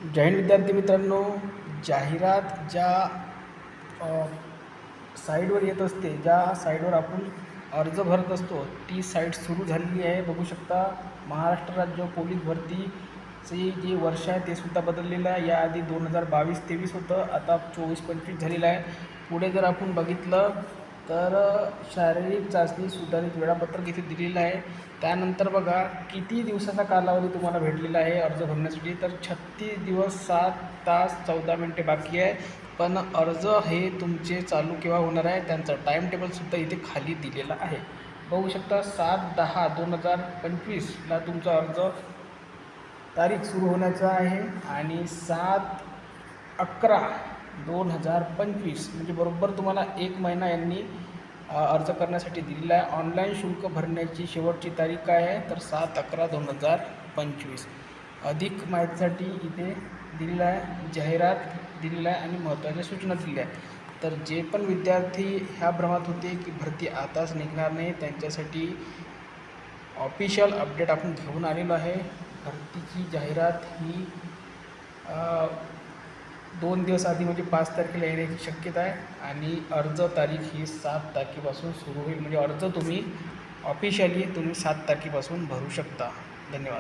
जय हिंद विद्यार्थी मित्रांनो. जाहिरात ज्या साईडवर येत असते, ज्या साईडवर आपण अर्ज भरत असतो, ती साईट सुरू झालेली आहे. बघू शकता, महाराष्ट्र राज्य पोलीस भरतीचे जे वर्ष आहे ते सुद्धा बदललेलं आहे. याआधी 2022-23 होतं, आता 24-25 झालेलं आहे. पुढे जर आपण बघितलं तर शारीरिक चाचणी सुधारित वेळापत्रक इथे दिलेलं आहे. त्यानंतर बघा किती दिवसाचा कालावधी तुम्हाला भेटलेला आहे अर्ज भरण्यासाठी. तर 36 दिवस 7 तास 14 मिनिटे बाकी आहे. पण अर्ज हे तुमचे चालू केव्हा होणार आहे त्यांचा टाईम टेबलसुद्धा इथे खाली दिलेला आहे. बघू शकता, 7/10/2025ला तुमचा अर्ज तारीख सुरू होण्याचा आहे आणि 7/11/2025 म्हणजे बरोबर तुम्हाला 1 महिना यांनी अर्ज करण्यासाठी दिलेला आहे. ऑनलाईन शुल्क भरण्याची शेवटची तारीख काय आहे तर 7/11/2025. अधिक माहितीसाठी इथे दिलेलं आहे, जाहिरात दिलेलं आहे आणि महत्त्वाच्या सूचना दिल्या आहेत. तर जे पण विद्यार्थी ह्या भ्रमात होते की भरती आताच निघणार नाही, त्यांच्यासाठी ऑफिशियल अपडेट आपण घेऊन आलेलो आहे. भरतीची जाहिरात ही 2 दिवस आधी म्हणजे 5 तारखेला येण्याची शक्यता आहे आणि अर्ज तारीख ही 7 तारखेपासून सुरू होईल. म्हणजे अर्ज तुम्ही ऑफिशियली 7 तारखेपासून भरू शकता. धन्यवाद.